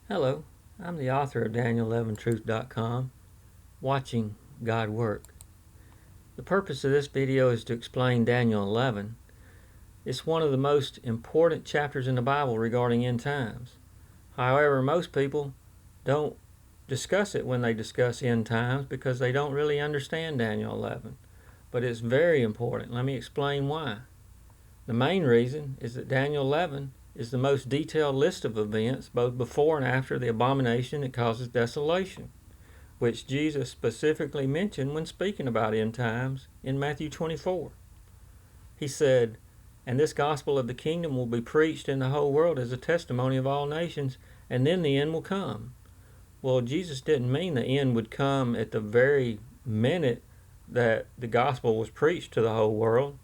Hello, I'm the author of Daniel11truth.com, Watching God Work. The purpose of this video is to explain Daniel 11. It's one of the most important chapters in the Bible regarding end times. However, most people don't discuss it when they discuss end times because they don't really understand Daniel 11. But it's very important. Let me explain why. The main reason is that Daniel 11 is the most detailed list of events both before and after the abomination that causes desolation, which Jesus specifically mentioned when speaking about end times in Matthew 24. He said, "And this gospel of the kingdom will be preached in the whole world as a testimony of all nations, and then the end will come." Well, Jesus didn't mean the end would come at the very minute that the gospel was preached to the whole world,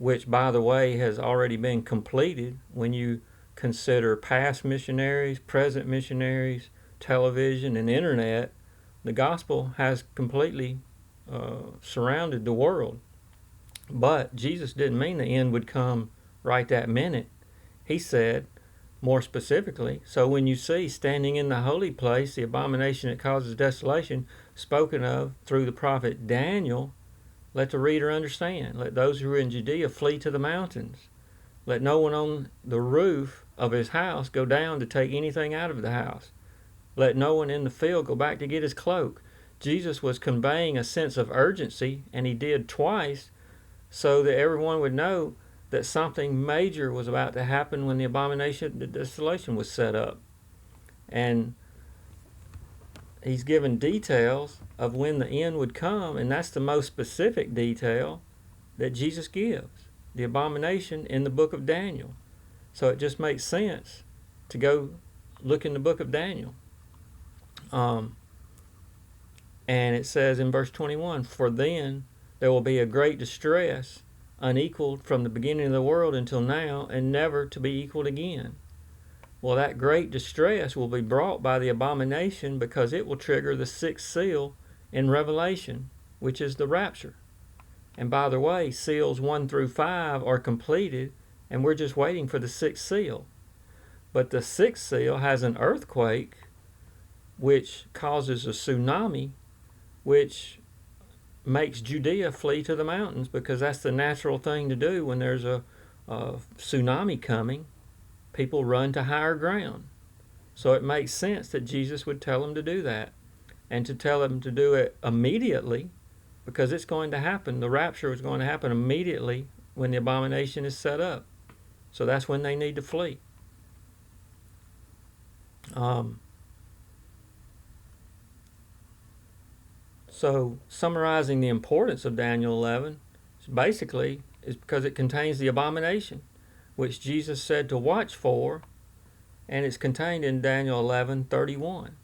which, by the way, has already been completed when you consider past missionaries, present missionaries, television, and internet. The gospel has completely surrounded the world. But Jesus didn't mean the end would come right that minute. He said, more specifically, "So when you see standing in the holy place the abomination that causes desolation spoken of through the prophet Daniel, let the reader understand. Let those who are in Judea flee to the mountains. Let no one on the roof of his house go down to take anything out of the house. Let no one in the field go back to get his cloak." Jesus was conveying a sense of urgency, and he did twice, so that everyone would know that something major was about to happen when the abomination, the desolation, was set up. And he's given details of when the end would come, and that's the most specific detail that Jesus gives, the abomination in the book of Daniel. So it just makes sense to go look in the book of Daniel. And it says in verse 21, "For then there will be a great distress, unequaled from the beginning of the world until now, and never to be equaled again." Well, that great distress will be brought by the abomination because it will trigger the sixth seal in Revelation, which is the rapture. And by the way, seals 1 through 5 are completed, and we're just waiting for the sixth seal. But the sixth seal has an earthquake, which causes a tsunami, which makes Judea flee to the mountains, because that's the natural thing to do when there's a tsunami coming. People run to higher ground. So it makes sense that Jesus would tell them to do that, and to tell them to do it immediately, because it's going to happen. The rapture is going to happen immediately when the abomination is set up. So that's when they need to flee. So summarizing the importance of Daniel 11 basically is because it contains the abomination, which Jesus said to watch for, and it's contained in Daniel 11:31.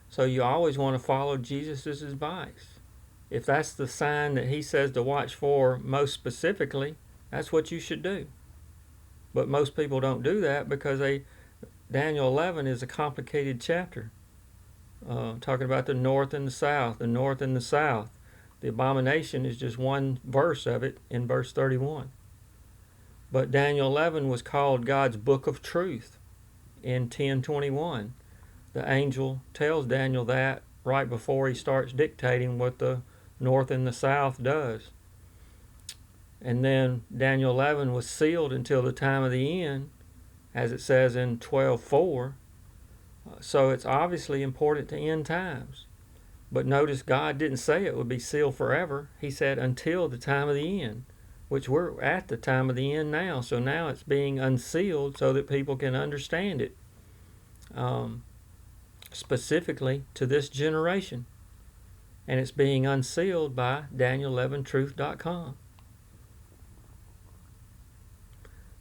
So you always want to follow Jesus' advice. If that's the sign that he says to watch for most specifically, that's what you should do. But most people don't do that because Daniel 11 is a complicated chapter, talking about the north and the south, the north and the south. The abomination is just one verse of it in verse 31. But Daniel 11 was called God's book of truth in 10:21. The angel tells Daniel that right before he starts dictating what the north and the south does. And then Daniel 11 was sealed until the time of the end, as it says in 12:4. So it's obviously important to end times. But notice God didn't say it would be sealed forever. He said until the time of the end, which we're at the time of the end now. So now it's being unsealed so that people can understand it, specifically to this generation. And it's being unsealed by Daniel11truth.com.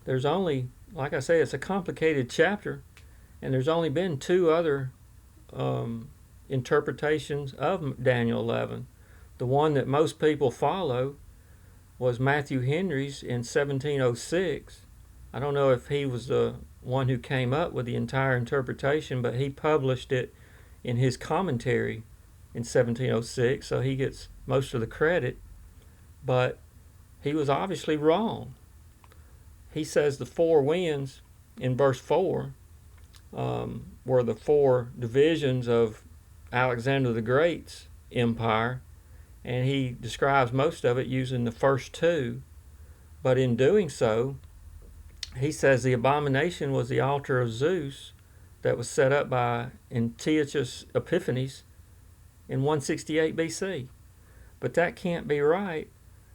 There's only, like I say, it's a complicated chapter, and there's only been two other interpretations of Daniel 11. The one that most people follow was Matthew Henry's in 1706. I don't know if he was the one who came up with the entire interpretation, but he published it in his commentary in 1706, so he gets most of the credit. But he was obviously wrong. He says the four winds in verse 4 were the 4 divisions of Alexander the Great's empire, and he describes most of it using the first 2. But in doing so, he says the abomination was the altar of Zeus that was set up by Antiochus Epiphanes in 168 BC. But that can't be right,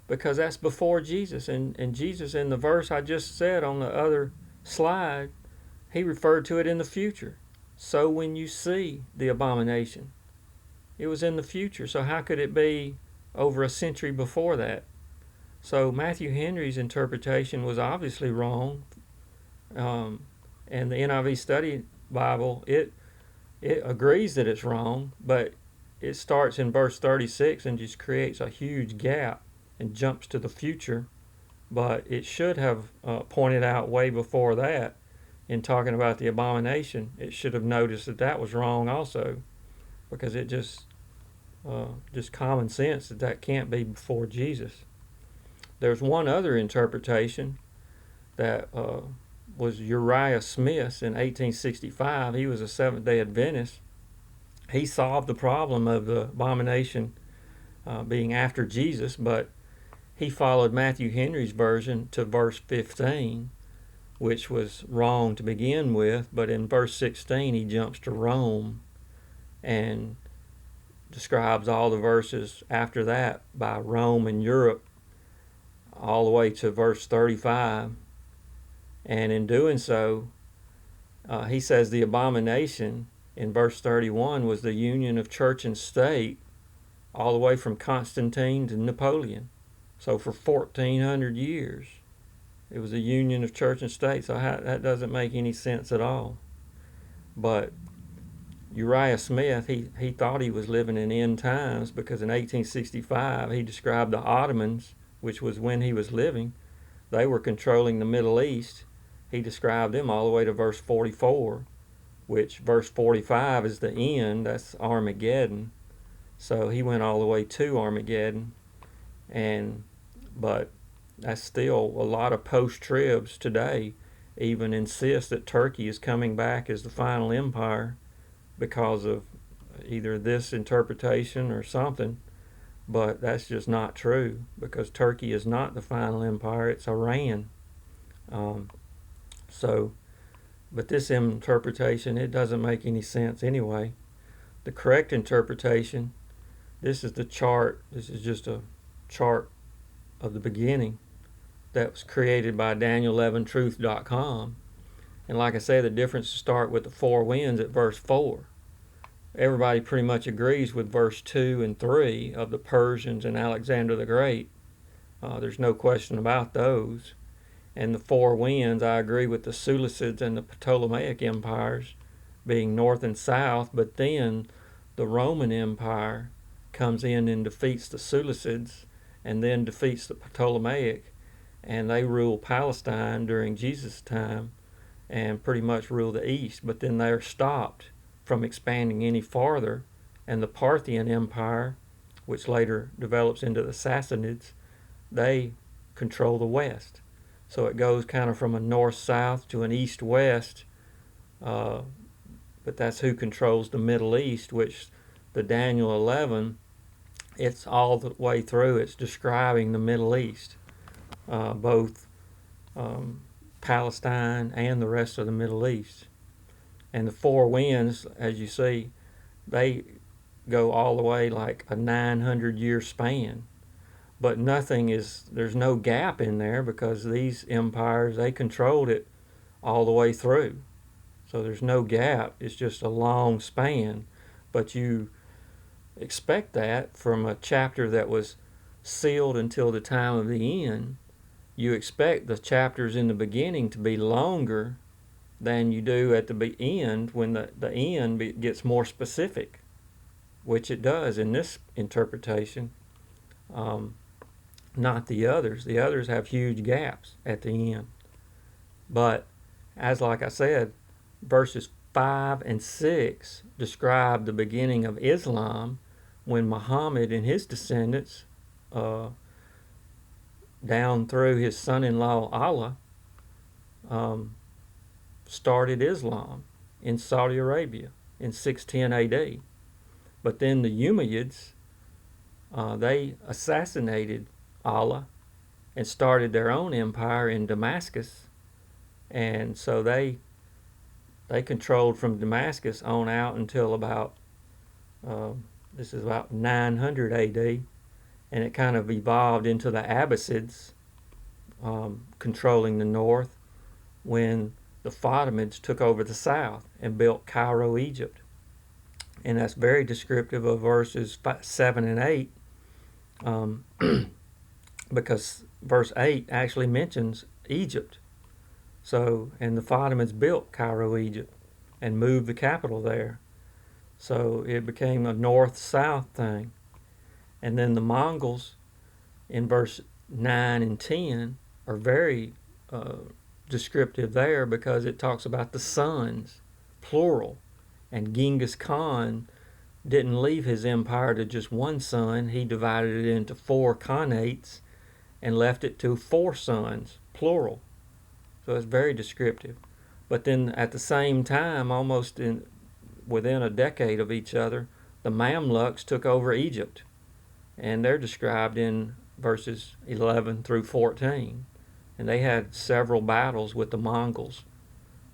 because that's before Jesus. And Jesus, in the verse I just said on the other slide, he referred to it in the future. So when you see the abomination, it was in the future. So how could it be over a century before that? So Matthew Henry's interpretation was obviously wrong. And the NIV Study Bible, it agrees that it's wrong, but it starts in verse 36 and just creates a huge gap and jumps to the future. But it should have pointed out way before that, in talking about the abomination. It should have noticed that that was wrong also, because it just common sense that can't be before Jesus. There's one other interpretation that was Uriah Smith in 1865. He was a Seventh-day Adventist. He solved the problem of the abomination being after Jesus, but he followed Matthew Henry's version to verse 15, which was wrong to begin with. But in verse 16, he jumps to Rome and describes all the verses after that by Rome and Europe, all the way to verse 35. And in doing so, he says the abomination in verse 31 was the union of church and state all the way from Constantine to Napoleon. So for 1,400 years, it was a union of church and state. So that doesn't make any sense at all. But Uriah Smith, he thought he was living in end times, because in 1865 he described the Ottomans, which was when he was living. They were controlling the Middle East. He described them all the way to verse 44, which verse 45 is the end. That's Armageddon. So he went all the way to Armageddon. But that's still a lot of post-tribs today even insist that Turkey is coming back as the final empire because of either this interpretation or something. But that's just not true, because Turkey is not the final empire, it's Iran. But this interpretation, it doesn't make any sense anyway. The correct interpretation, this is the chart, this is just a chart of the beginning that was created by Daniel11truth.com. And like I say, the difference start with the 4 winds at verse 4. Everybody pretty much agrees with verse 2 and 3 of the Persians and Alexander the Great. There's no question about those. And the 4 winds, I agree with the Seleucids and the Ptolemaic empires being north and south, but then the Roman Empire comes in and defeats the Seleucids and then defeats the Ptolemaic, and they rule Palestine during Jesus' time and pretty much rule the east. But then they're stopped from expanding any farther, and the Parthian Empire, which later develops into the Sassanids, they control the west. So it goes kind of from a north-south to an east-west, but that's who controls the Middle East, which the Daniel 11, it's all the way through, it's describing the Middle East, both Palestine and the rest of the Middle East. And the 4 winds, as you see, they go all the way like a 900-year span. But there's no gap in there, because these empires, they controlled it all the way through. So there's no gap, it's just a long span. But you expect that from a chapter that was sealed until the time of the end. You expect the chapters in the beginning to be longer than you do at the end, when the end gets more specific, which it does in this interpretation. Not the others. The others have huge gaps at the end. But as like I said, verses 5 and 6 describe the beginning of Islam, when Muhammad and his descendants, down through his son-in-law Allah, started Islam. in Saudi Arabia in 610 AD. But then the Umayyads, they assassinated Allah and started their own empire in Damascus. And so they controlled from Damascus on out until about, this is about 900 AD. And it kind of evolved into the Abbasids controlling the north when the Fatimids took over the south and built Cairo, Egypt. And that's very descriptive of verses 7 and 8, because verse 8 actually mentions Egypt. So, and the Fatimids built Cairo, Egypt, and moved the capital there. So it became a north-south thing. And then the Mongols in verse 9 and 10 are very descriptive there, because it talks about the sons, plural. And Genghis Khan didn't leave his empire to just one son. He divided it into 4 khanates and left it to 4 sons, plural. So it's very descriptive. But then at the same time, almost within a decade of each other, the Mamluks took over Egypt. And they're described in verses 11 through 14. And they had several battles with the Mongols.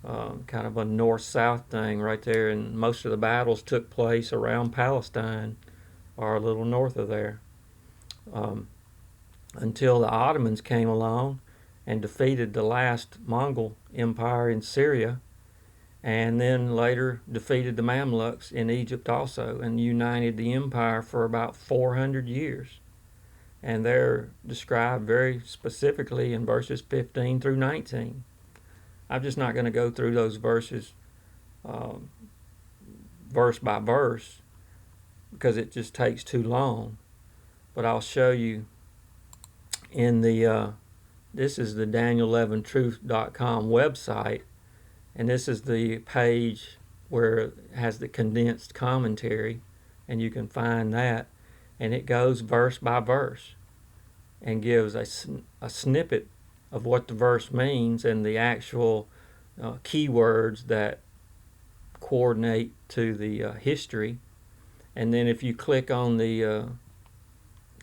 Kind of a north-south thing right there, and most of the battles took place around Palestine or a little north of there, until the Ottomans came along and defeated the last Mongol empire in Syria, and then later defeated the Mamluks in Egypt also, and united the empire for about 400 years. And they're described very specifically in verses 15 through 19. I'm just not going to go through those verses verse by verse, because it just takes too long. But I'll show you in the, this is the Daniel11truth.com website, and this is the page where it has the condensed commentary, and you can find that. And it goes verse by verse and gives a snippet of what the verse means and the actual keywords that coordinate to the history. And then if you click on the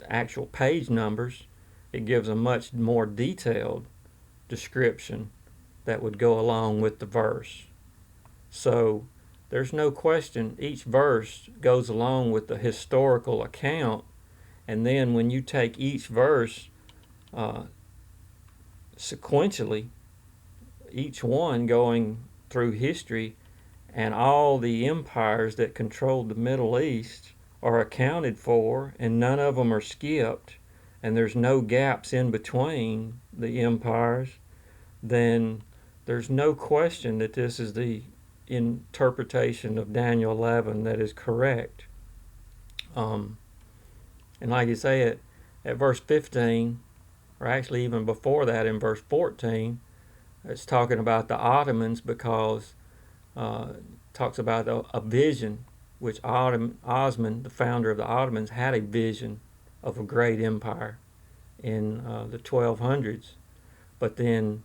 actual page numbers, it gives a much more detailed description that would go along with the verse. So there's no question each verse goes along with the historical account, and then when you take each verse sequentially, each one going through history, and all the empires that controlled the Middle East are accounted for, and none of them are skipped, and there's no gaps in between the empires, then there's no question that this is the interpretation of Daniel 11 that is correct. And like you say, at verse 15, or actually even before that in verse 14, it's talking about the Ottomans, because it talks about a vision, which Osman, the founder of the Ottomans, had a vision of a great empire in the 1200s. But then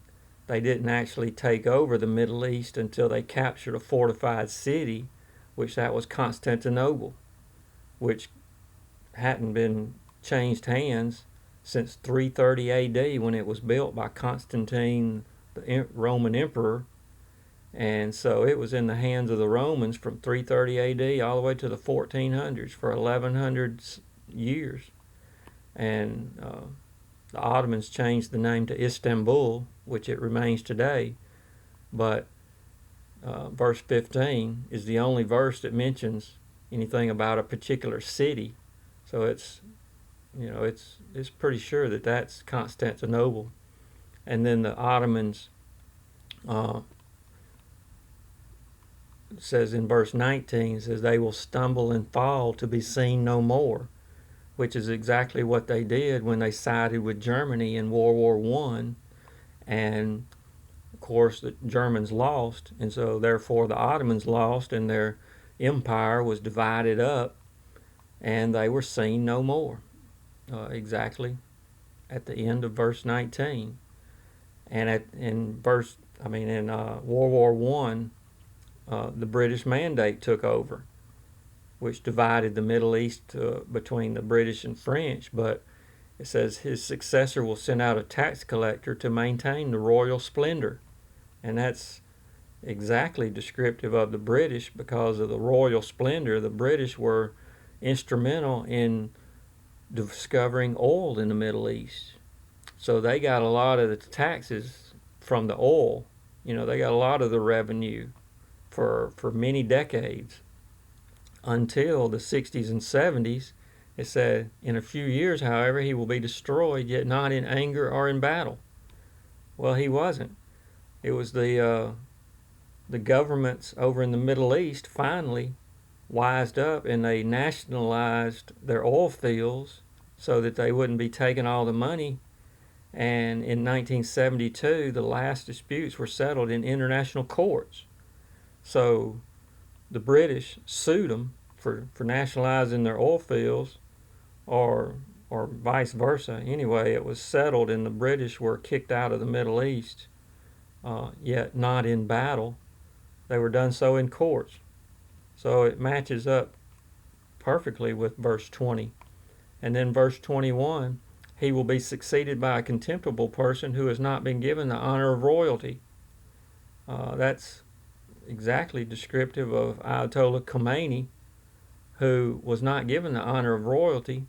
they didn't actually take over the Middle East until they captured a fortified city, which that was Constantinople, which hadn't been changed hands since 330 AD when it was built by Constantine, the Roman emperor. And so it was in the hands of the Romans from 330 AD all the way to the 1400s for 1100 years. And the Ottomans changed the name to Istanbul, which it remains today. But verse 15 is the only verse that mentions anything about a particular city. So it's, it's pretty sure that that's Constantinople. And then the Ottomans, says in verse 19, says they will stumble and fall to be seen no more, which is exactly what they did when they sided with Germany in World War I. And of course the Germans lost, and so therefore the Ottomans lost, and their empire was divided up, and they were seen no more. Exactly at the end of verse 19. And in World War I, the British Mandate took over, which divided the Middle East between the British and French. But it says his successor will send out a tax collector to maintain the royal splendor. And that's exactly descriptive of the British, because of the royal splendor. The British were instrumental in discovering oil in the Middle East. So they got a lot of the taxes from the oil. They got a lot of the revenue for many decades, until the 60s and 70s. It said, in a few years, however, he will be destroyed, yet not in anger or in battle. Well, he wasn't. It was the governments over in the Middle East finally wised up, and they nationalized their oil fields so that they wouldn't be taking all the money. And in 1972, the last disputes were settled in international courts. So the British sued them for nationalizing their oil fields, or vice versa. Anyway, it was settled, and the British were kicked out of the Middle East, yet not in battle. They were done so in courts. So it matches up perfectly with verse 20. And then verse 21, he will be succeeded by a contemptible person who has not been given the honor of royalty. That's exactly descriptive of Ayatollah Khomeini, who was not given the honor of royalty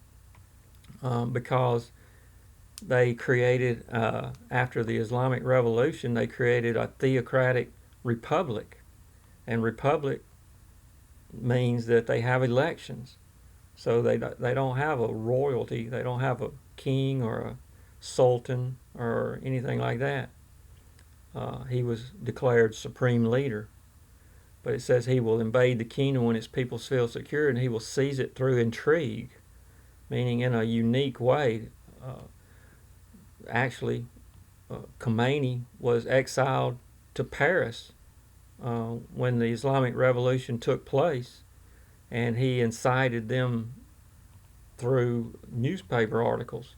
because they created, after the Islamic Revolution, they created a theocratic republic. And republic means that they have elections. So they don't have a royalty. They don't have a king or a sultan or anything like that. He was declared supreme leader. But it says he will invade the kingdom when its people feel secure, and he will seize it through intrigue, meaning in a unique way. Khomeini was exiled to Paris when the Islamic Revolution took place, and he incited them through newspaper articles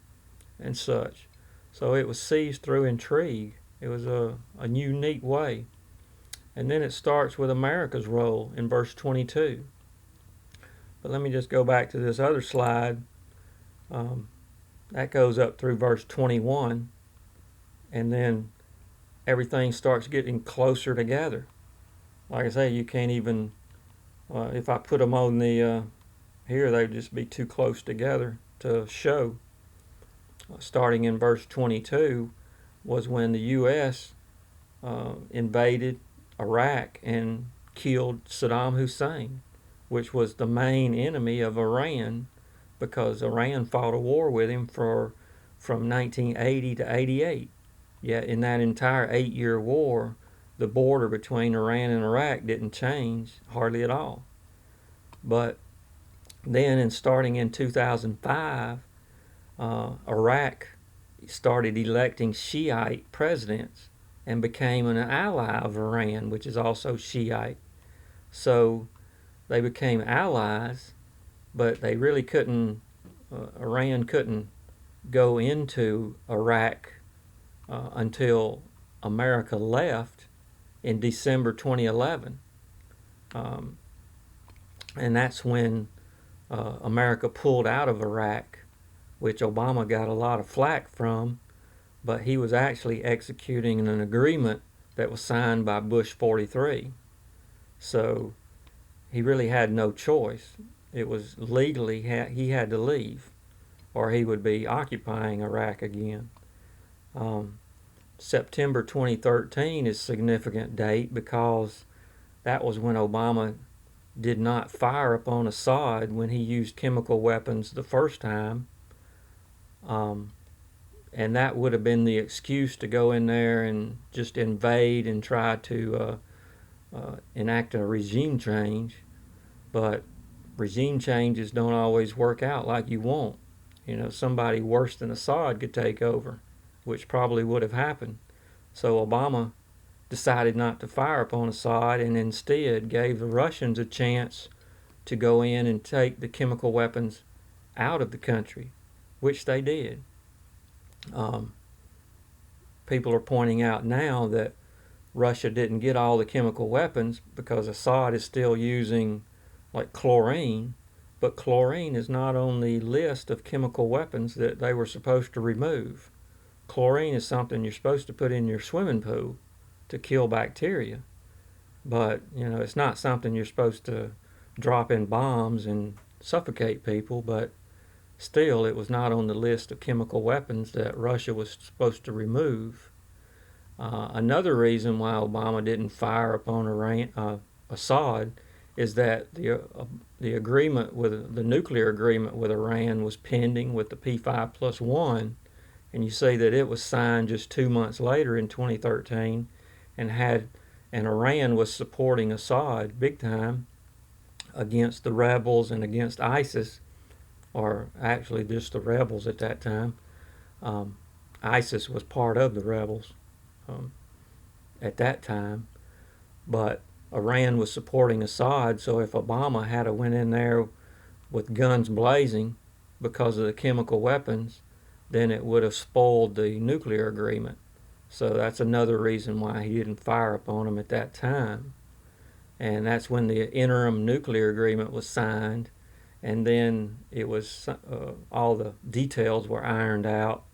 and such. So it was seized through intrigue. It was a unique way. And then it starts with America's role in verse 22. But let me just go back to this other slide. That goes up through verse 21, and then everything starts getting closer together. Like I say, you can't even, if I put them on the, here, they'd just be too close together to show. Starting in verse 22 was when the U.S. Invaded Iraq and killed Saddam Hussein, which was the main enemy of Iran, because Iran fought a war with him from 1980 to 88. Yet in that entire 8-year war, the border between Iran and Iraq didn't change hardly at all. But then, starting in 2005, Iraq started electing Shiite presidents and became an ally of Iran, which is also Shiite. So they became allies, but they really couldn't, Iran couldn't go into Iraq until America left in December 2011. And that's when America pulled out of Iraq, which Obama got a lot of flack from, but he was actually executing an agreement that was signed by Bush 43. So he really had no choice. It was legally, he had to leave, or he would be occupying Iraq again. September 2013 is a significant date because that was when Obama did not fire upon Assad when he used chemical weapons the first time. And that would have been the excuse to go in there and just invade and try to enact a regime change. But regime changes don't always work out like you want. Somebody worse than Assad could take over, which probably would have happened. So Obama decided not to fire upon Assad, and instead gave the Russians a chance to go in and take the chemical weapons out of the country, which they did. People are pointing out now that Russia didn't get all the chemical weapons because Assad is still using like chlorine, but chlorine is not on the list of chemical weapons that they were supposed to remove. Chlorine is something you're supposed to put in your swimming pool to kill bacteria, but it's not something you're supposed to drop in bombs and suffocate people. But still, it was not on the list of chemical weapons that Russia was supposed to remove. Another reason why Obama didn't fire upon Assad is that the agreement with the nuclear agreement with Iran was pending with the P5+1, and you see that it was signed just 2 months later in 2013, and Iran was supporting Assad big time against the rebels and against ISIS, or actually just the rebels at that time. ISIS was part of the rebels at that time, but Iran was supporting Assad. So if Obama had went in there with guns blazing because of the chemical weapons, then it would have spoiled the nuclear agreement. So that's another reason why he didn't fire upon him at that time. And that's when the interim nuclear agreement was signed, and then it was all the details were ironed out,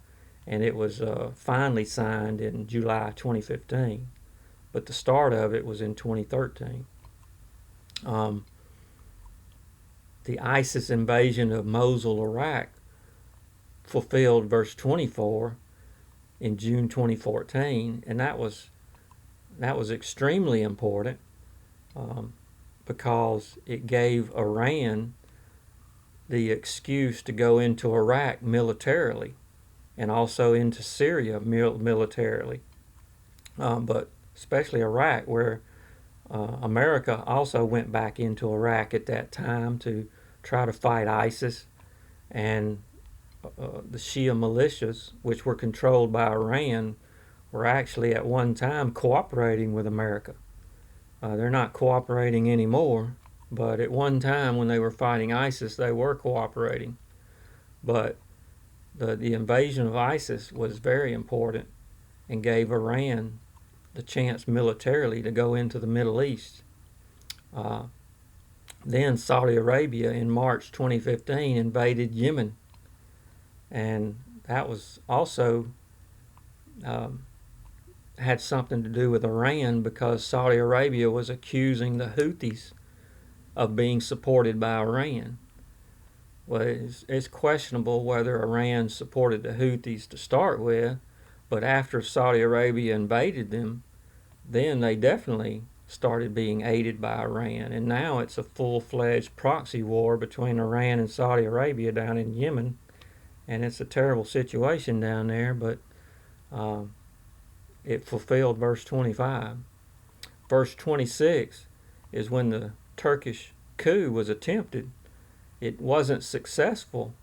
and it was finally signed in July 2015. But the start of it was in 2013. The ISIS invasion of Mosul, Iraq, fulfilled verse 24 in June 2014, and that was extremely important because it gave Iran the excuse to go into Iraq militarily and also into Syria militarily, but especially Iraq, where America also went back into Iraq at that time to try to fight ISIS, and the Shia militias, which were controlled by Iran, were actually at one time cooperating with America. They're not cooperating anymore, but at one time when they were fighting ISIS, they were cooperating. But the invasion of ISIS was very important and gave Iran the chance militarily to go into the Middle East. Then Saudi Arabia in March 2015 invaded Yemen, and that was also had something to do with Iran, because Saudi Arabia was accusing the Houthis of being supported by Iran. Well, it's questionable whether Iran supported the Houthis to start with, but after Saudi Arabia invaded them, then they definitely started being aided by Iran, and now it's a full-fledged proxy war between Iran and Saudi Arabia down in Yemen, and it's a terrible situation down there, but it fulfilled verse 25. Verse 26 is when the Turkish coup was attempted. It wasn't successful,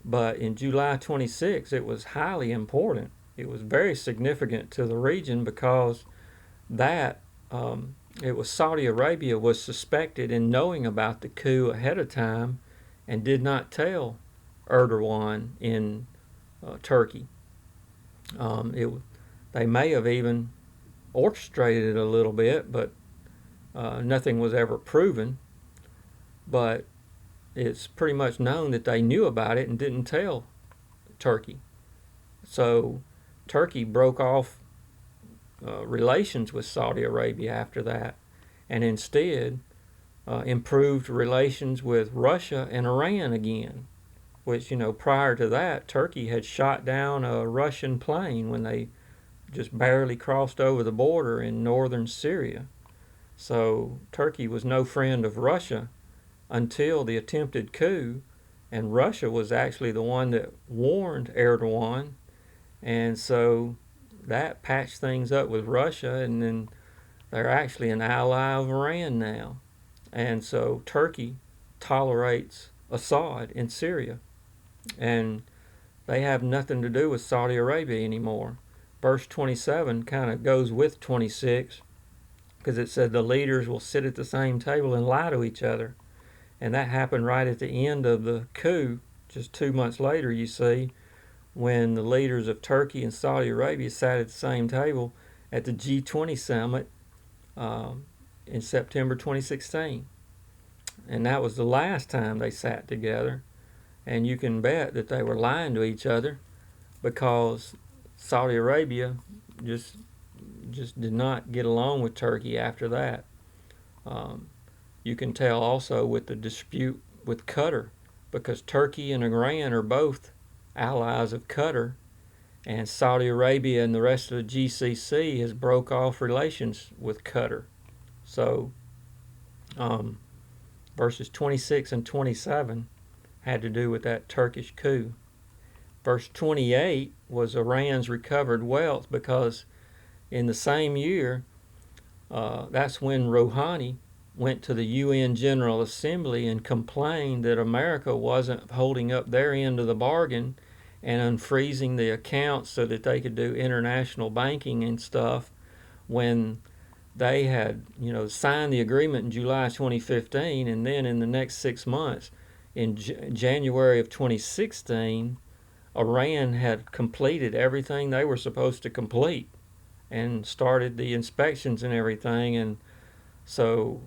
but in July 26 it was highly important. It was very significant to the region because it was Saudi Arabia was suspected in knowing about the coup ahead of time and did not tell Erdogan in Turkey. They may have even orchestrated it a little bit, but nothing was ever proven. But it's pretty much known that they knew about it and didn't tell Turkey. So Turkey broke off relations with Saudi Arabia after that, and instead improved relations with Russia and Iran again, which, prior to that, Turkey had shot down a Russian plane when they just barely crossed over the border in northern Syria. So Turkey was no friend of Russia until the attempted coup, and Russia was actually the one that warned Erdogan, and so that patched things up with Russia, and then they're actually an ally of Iran now. And so Turkey tolerates Assad in Syria, and they have nothing to do with Saudi Arabia anymore. Verse 27 kind of goes with 26, because it said the leaders will sit at the same table and lie to each other. And that happened right at the end of the coup, just 2 months later, you see, when the leaders of Turkey and Saudi Arabia sat at the same table, at the G20 summit in September 2016. And that was the last time they sat together. And you can bet that they were lying to each other, because Saudi Arabia just did not get along with Turkey after that. You can tell also with the dispute with Qatar, because Turkey and Iran are both allies of Qatar, and Saudi Arabia and the rest of the GCC has broke off relations with Qatar. So verses 26 and 27 had to do with that Turkish coup. Verse 28 was Iran's recovered wealth, because in the same year, that's when Rouhani went to the UN General Assembly and complained that America wasn't holding up their end of the bargain and unfreezing the accounts so that they could do international banking and stuff, when they had, signed the agreement in July 2015, and then in the next 6 months, in January of 2016, Iran had completed everything they were supposed to complete and started the inspections and everything. And so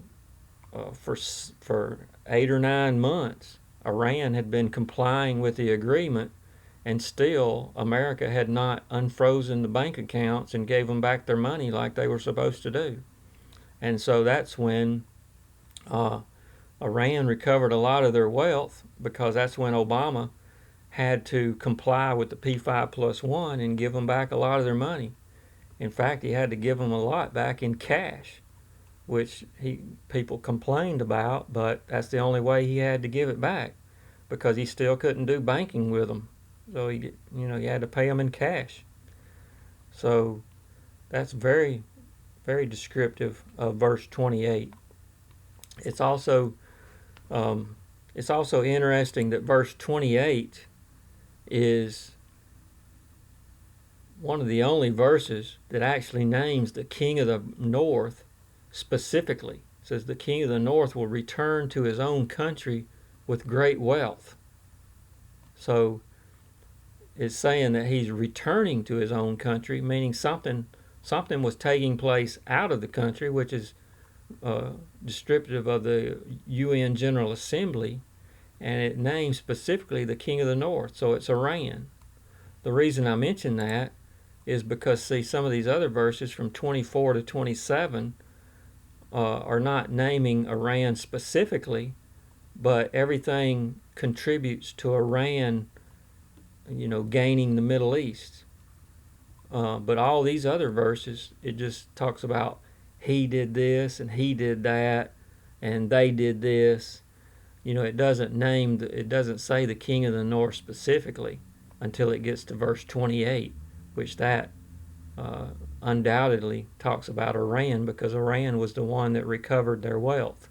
for 8 or 9 months, Iran had been complying with the agreement, and still America had not unfrozen the bank accounts and gave them back their money like they were supposed to do. And so that's when Iran recovered a lot of their wealth, because that's when Obama had to comply with the P5+1 and give them back a lot of their money. In fact, he had to give them a lot back in cash, which people complained about, but that's the only way he had to give it back, because he still couldn't do banking with them. So he had to pay them in cash. So that's very, very descriptive of verse 28. It's also interesting that verse 28 is one of the only verses that actually names the king of the north specifically. It says the king of the north will return to his own country with great wealth. So it's saying that he's returning to his own country, meaning something was taking place out of the country, which is descriptive of the UN General Assembly, and it names specifically the king of the north, so it's Iran. The reason I mention that is because, see, some of these other verses from 24 to 27 are not naming Iran specifically, but everything contributes to Iran, gaining the Middle East. But all these other verses, it just talks about he did this and he did that and they did this. It doesn't say the king of the north specifically until it gets to verse 28, which that undoubtedly talks about Iran, because Iran was the one that recovered their wealth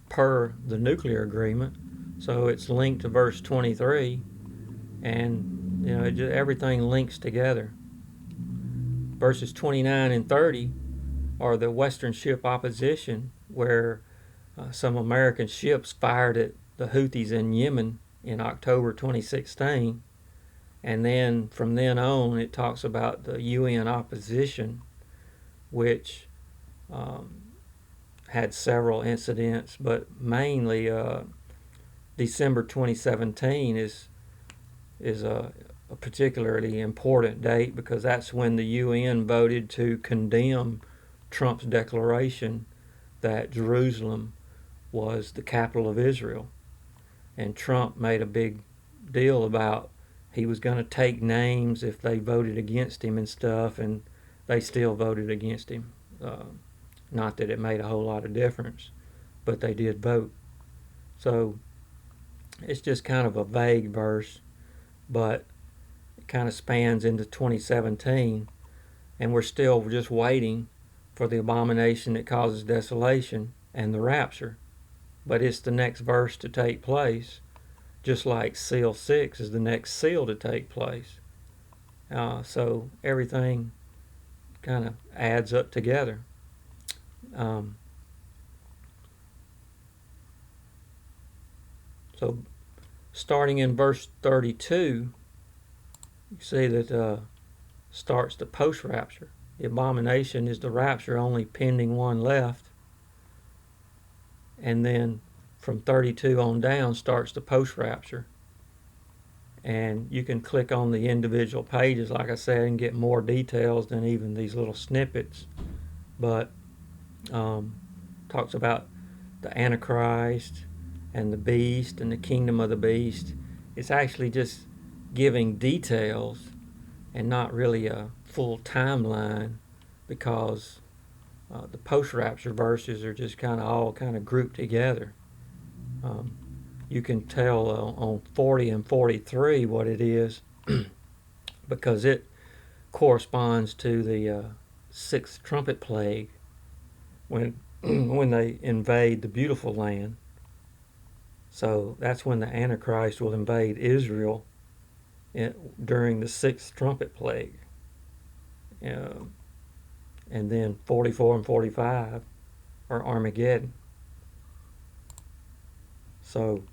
per the nuclear agreement. So it's linked to verse 23, and everything links together. Verses 29 and 30 are the Western ship opposition, where some American ships fired at the Houthis in Yemen in October 2016. And then from then on, it talks about the UN opposition, which had several incidents, but mainly December 2017 is a particularly important date, because that's when the UN voted to condemn Trump's declaration that Jerusalem was the capital of Israel. And Trump made a big deal about he was going to take names if they voted against him and stuff, and they still voted against him. Not that it made a whole lot of difference, but they did vote. So it's just kind of a vague verse, but it kind of spans into 2017, and we're still just waiting for the abomination that causes desolation and the rapture. But it's the next verse to take place, just like seal 6 is the next seal to take place. So everything kind of adds up together. So starting in verse 32, you see that starts the post-rapture. The abomination is the rapture, only pending one left. And then from 32 on down starts the post-rapture. And you can click on the individual pages, like I said, and get more details than even these little snippets. But talks about the Antichrist and the beast and the kingdom of the beast. It's actually just giving details and not really a full timeline, because the post-rapture verses are just all grouped together. You can tell on 40 and 43 what it is because it corresponds to the sixth trumpet plague, when they invade the beautiful land. So that's when the Antichrist will invade Israel during the sixth trumpet plague. And then 44 and 45 are Armageddon. So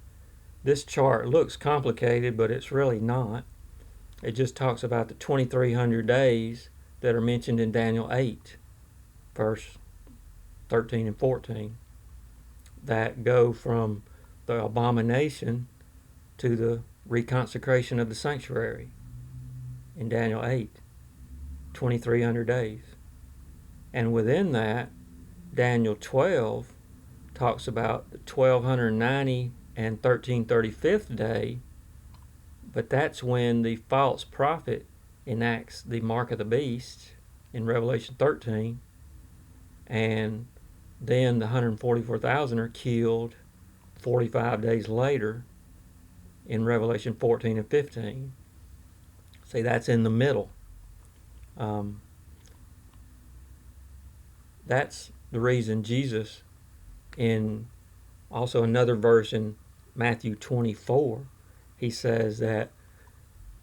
this chart looks complicated, but it's really not. It just talks about the 2300 days that are mentioned in Daniel 8, verse 13 and 14, that go from the abomination to the reconsecration of the sanctuary in Daniel 8, 2300 days. And within that, Daniel 12 talks about the 1290 and 1335th day, but that's when the false prophet enacts the mark of the beast in Revelation 13, and then the 144,000 are killed 45 days later in Revelation 14 and 15. See, that's in the middle. That's the reason Jesus, in also another verse in Matthew 24, he says that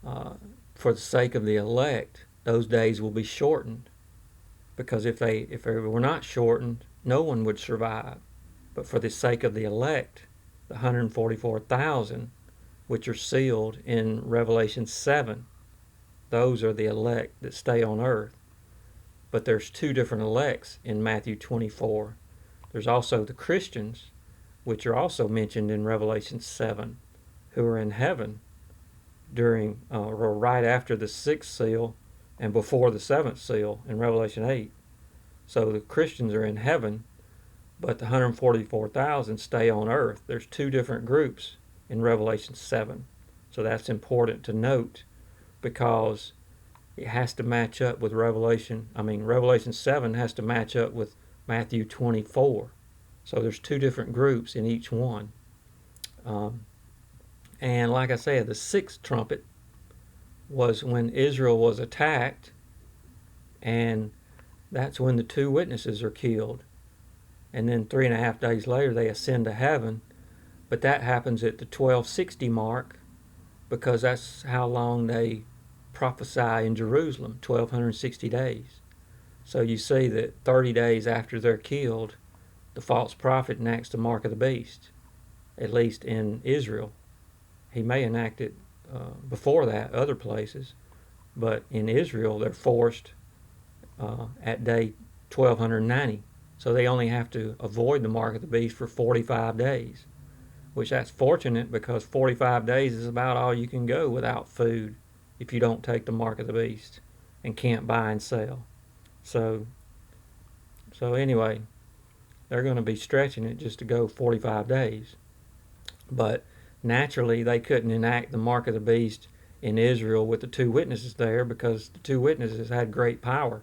for the sake of the elect, those days will be shortened. Because if they were not shortened, no one would survive. But for the sake of the elect, the 144,000, which are sealed in Revelation 7, those are the elect that stay on earth. But there's two different elects in Matthew 24. There's also the Christians, which are also mentioned in Revelation 7, who are in heaven during or right after the sixth seal and before the seventh seal in Revelation 8. So the Christians are in heaven, but the 144,000 stay on earth. There's two different groups in Revelation 7. So that's important to note, because it has to match up with Revelation 7 has to match up with Matthew 24. So there's two different groups in each one. And like I said, the sixth trumpet was when Israel was attacked, and that's when the two witnesses are killed. And then 3.5 days later they ascend to heaven, but that happens at the 1260 mark, because that's how long they prophesy in Jerusalem, 1260 days. So you see that 30 days after they're killed, the false prophet enacts the mark of the beast, at least in Israel. He may enact it before that other places, but in Israel they're forced at day 1290. So they only have to avoid the mark of the beast for 45 days, which that's fortunate, because 45 days is about all you can go without food if you don't take the mark of the beast and can't buy and sell. So anyway, they're going to be stretching it just to go 45 days. But naturally, they couldn't enact the mark of the beast in Israel with the two witnesses there, because the two witnesses had great power.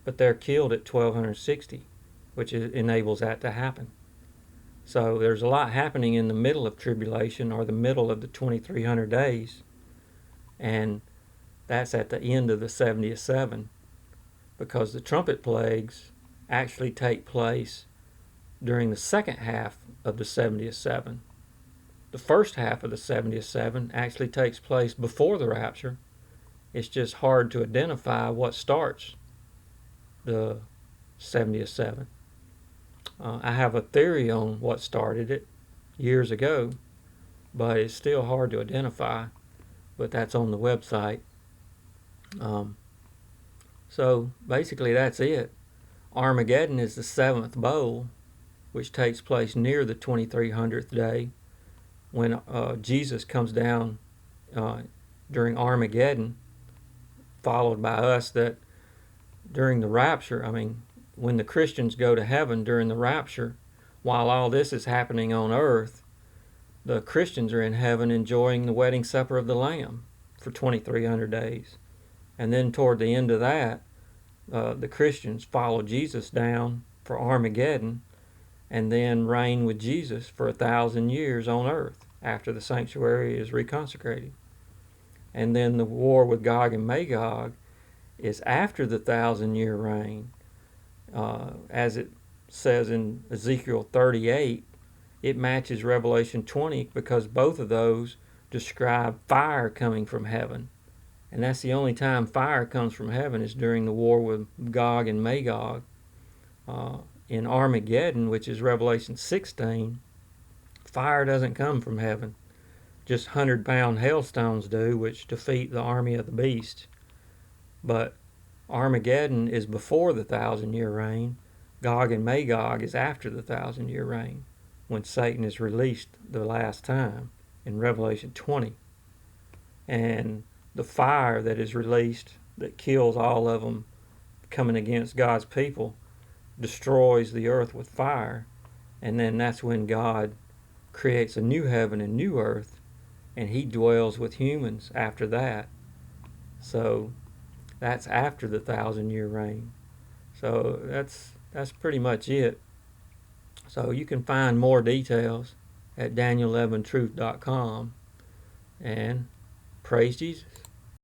But they're killed at 1260, which enables that to happen. So there's a lot happening in the middle of tribulation, or the middle of the 2300 days. And that's at the end of the 70th seven, because the trumpet plagues actually take place during the second half of the 70th seven. The first half of the 70th seven actually takes place before the rapture. It's just hard to identify what starts the 70th seven. I have a theory on what started it years ago, but it's still hard to identify. But that's on the website. So basically that's it. Armageddon is the seventh bowl, which takes place near the 2300th day when Jesus comes down during Armageddon, followed by us that during the rapture, when the Christians go to heaven during the rapture, while all this is happening on earth, the Christians are in heaven enjoying the wedding supper of the Lamb for 2300 days. And then toward the end of that, the Christians follow Jesus down for Armageddon and then reign with Jesus for 1,000 years on earth after the sanctuary is reconsecrated. And then the war with Gog and Magog is after the 1,000-year reign. As it says in Ezekiel 38, it matches Revelation 20 because both of those describe fire coming from heaven. And that's the only time fire comes from heaven is during the war with Gog and Magog. In Armageddon, which is Revelation 16, fire doesn't come from heaven. Just 100-pound hailstones do, which defeat the army of the beast. But Armageddon is before the 1,000-year reign. Gog and Magog is after the 1,000-year reign, when Satan is released the last time in Revelation 20. And the fire that is released that kills all of them coming against God's people destroys the earth with fire. And then that's when God creates a new heaven and new earth, and he dwells with humans after that. So that's after the 1,000-year reign. So that's pretty much it. So you can find more details at daniel11truth.com, and praise Jesus.